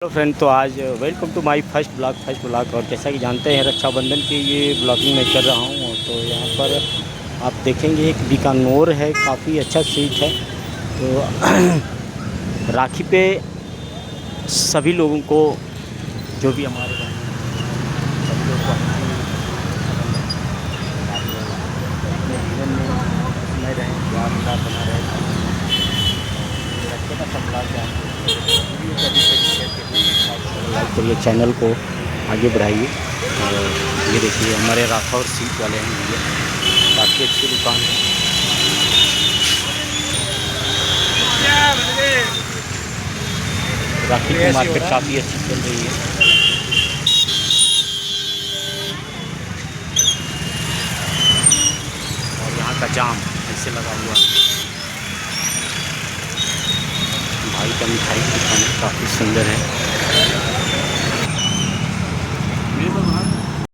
Hello friend, तो आज welcome to my first blog. और जैसा कि जानते हैं, रक्षाबंधन की ये ब्लॉगिंग मैं कर रहा हूँ। तो यहाँ पर आप देखेंगे एक बीकानेर है, काफ़ी अच्छा सीट है। तो राखी पे सभी लोगों को, जो भी हमारे बहन हैं, सभी लोग को अपने जीवन में खुशमय रहें, प्यार उदार बना रहे। रखे का सब ब्लॉग लाइक करिए, चैनल को आगे बढ़ाइए। और ये देखिए हमारे राठौर सीट वाले हैं, ये काफ़ी अच्छी दुकान है। राखी की मार्केट काफ़ी अच्छी चल रही है। और यहाँ का जाम ऐसे लगा हुआ है। भाई का मिठाई की दुकान काफ़ी सुंदर है।